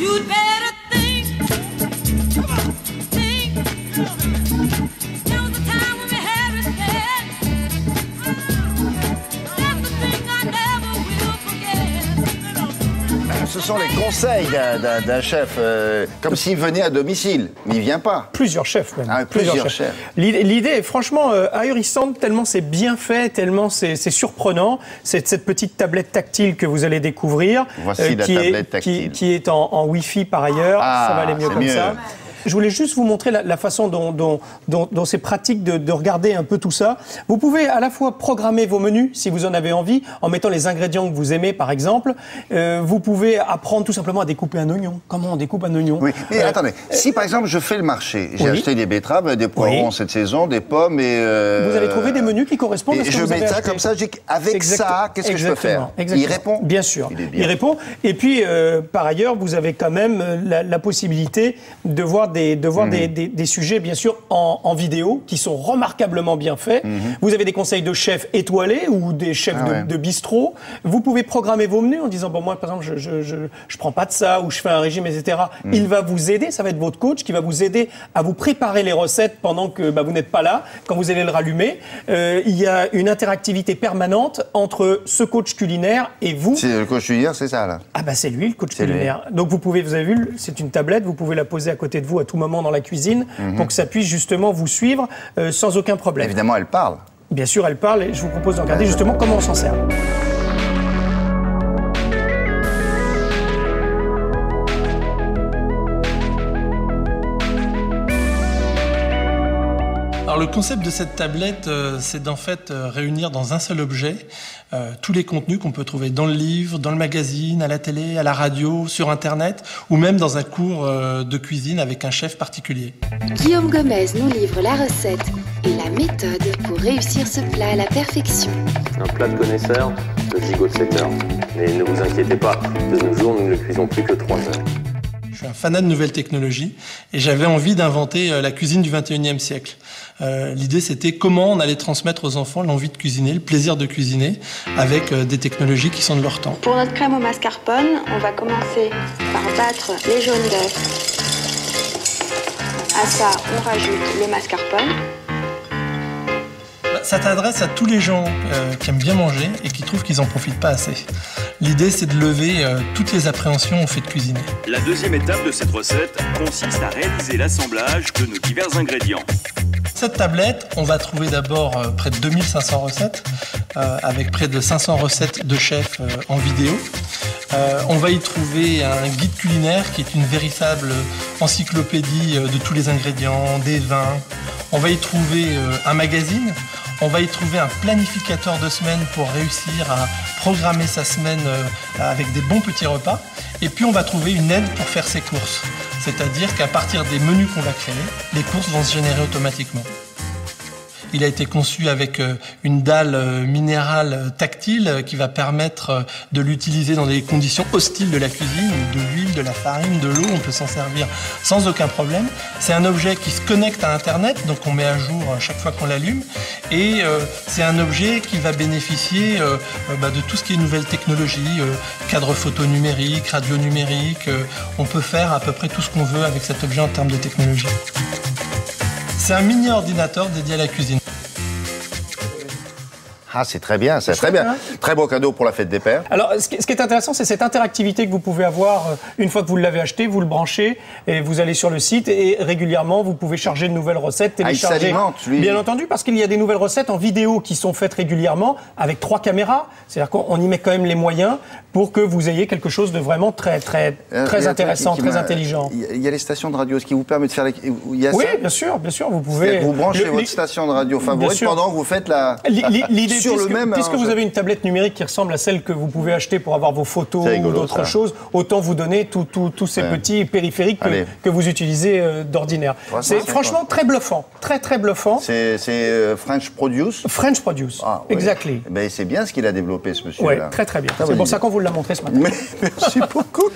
You'd better think. Think. There was a time when we had respect. That's the thing I never will forget. Ce sont les conseils d'un chef, comme s'il venait à domicile, mais il vient pas. Plusieurs chefs même. Ah, plusieurs chefs. L'idée est franchement ahurissante, tellement c'est bien fait, tellement c'est surprenant. C'est cette petite tablette tactile que vous allez découvrir. Voici la tablette tactile. Qui est en Wi-Fi par ailleurs. Ça va aller mieux comme ça. Je voulais juste vous montrer la façon dont c'est pratique de regarder un peu tout ça. Vous pouvez à la fois programmer vos menus, si vous en avez envie, en mettant les ingrédients que vous aimez, par exemple. Vous pouvez apprendre tout simplement à découper un oignon. Comment on découpe un oignon? Oui, mais attendez, si par exemple je fais le marché, j'ai acheté des betteraves, des poivrons cette saison, des pommes et... Vous allez trouver des menus qui correspondent à ce que vous avez acheté. Et je mets ça comme ça, avec ça, qu'est-ce que je peux faire? Il répond? Bien sûr, il répond. Et puis, par ailleurs, vous avez quand même la possibilité de voir des sujets, bien sûr, en vidéo, qui sont remarquablement bien faits. Vous avez des conseils de chefs étoilés ou des chefs de bistrot. Vous pouvez programmer vos menus en disant, bon, moi, par exemple, je prends pas de ça, ou je fais un régime, etc. Il va vous aider, ça va être votre coach qui va vous aider à vous préparer les recettes pendant que vous n'êtes pas là, quand vous allez le rallumer. Il y a une interactivité permanente entre ce coach culinaire et vous. C'est le coach culinaire, c'est ça, là? Ah c'est lui, le coach culinaire. Donc vous avez vu, c'est une tablette, vous pouvez la poser à côté de vous à tout moment dans la cuisine pour que ça puisse justement vous suivre sans aucun problème. Évidemment, elle parle. Bien sûr, elle parle et je vous propose de regarder justement comment on s'en sert. Alors le concept de cette tablette, c'est d'en fait réunir dans un seul objet tous les contenus qu'on peut trouver dans le livre, dans le magazine, à la télé, à la radio, sur Internet, ou même dans un cours de cuisine avec un chef particulier. Guillaume Gomez nous livre la recette et la méthode pour réussir ce plat à la perfection. Un plat de connaisseur, de gigot de 7 heures. Mais ne vous inquiétez pas, de nos jours, nous ne le cuisons plus que 3 heures. Je suis un fanat de nouvelles technologies et j'avais envie d'inventer la cuisine du 21e siècle. L'idée, c'était comment on allait transmettre aux enfants l'envie de cuisiner, le plaisir de cuisiner, avec des technologies qui sont de leur temps. Pour notre crème au mascarpone, on va commencer par battre les jaunes d'œufs. À ça, on rajoute le mascarpone. Ça t'adresse à tous les gens qui aiment bien manger et qui trouvent qu'ils n'en profitent pas assez. L'idée, c'est de lever toutes les appréhensions au fait de cuisiner. La deuxième étape de cette recette consiste à réaliser l'assemblage de nos divers ingrédients. Cette tablette, on va trouver d'abord près de 2500 recettes, avec près de 500 recettes de chefs en vidéo. On va y trouver un guide culinaire qui est une véritable encyclopédie de tous les ingrédients, des vins. On va y trouver un magazine. On va y trouver un planificateur de semaine pour réussir à programmer sa semaine avec des bons petits repas. Et puis on va trouver une aide pour faire ses courses. C'est-à-dire qu'à partir des menus qu'on va créer, les courses vont se générer automatiquement. Il a été conçu avec une dalle minérale tactile qui va permettre de l'utiliser dans des conditions hostiles de la cuisine, de l'huile, de la farine, de l'eau, on peut s'en servir sans aucun problème. C'est un objet qui se connecte à Internet, donc on met à jour chaque fois qu'on l'allume. Et c'est un objet qui va bénéficier de tout ce qui est nouvelles technologies, cadre photo numérique, radio numérique. On peut faire à peu près tout ce qu'on veut avec cet objet en termes de technologie. C'est un mini ordinateur dédié à la cuisine. Ah, c'est très bien, c'est très bien. Très beau cadeau pour la fête des pères. Alors, ce qui est intéressant, c'est cette interactivité que vous pouvez avoir une fois que vous l'avez acheté, vous le branchez et vous allez sur le site et régulièrement, vous pouvez charger de nouvelles recettes, télécharger. Il s'alimente, lui. Bien entendu, parce qu'il y a des nouvelles recettes en vidéo qui sont faites régulièrement avec 3 caméras. C'est-à-dire qu'on y met quand même les moyens pour que vous ayez quelque chose de vraiment très intéressant, très intelligent. Il y a les stations de radio, ce qui vous permet de faire... Oui, bien sûr, vous pouvez... Vous branchez votre station de radio favorite pendant que vous faites la... L'idée, puisque vous avez avez une tablette numérique qui ressemble à celle que vous pouvez acheter pour avoir vos photos ou d'autres choses, autant vous donner tous ces petits périphériques que vous utilisez d'ordinaire. C'est franchement très bluffant, très bluffant. C'est French Produce. French Produce, exactly. Ben, c'est bien ce qu'il a développé, ce monsieur-là. Oui, très bien. C'est pour ça qu'on vous l'a montré ce matin. Merci beaucoup.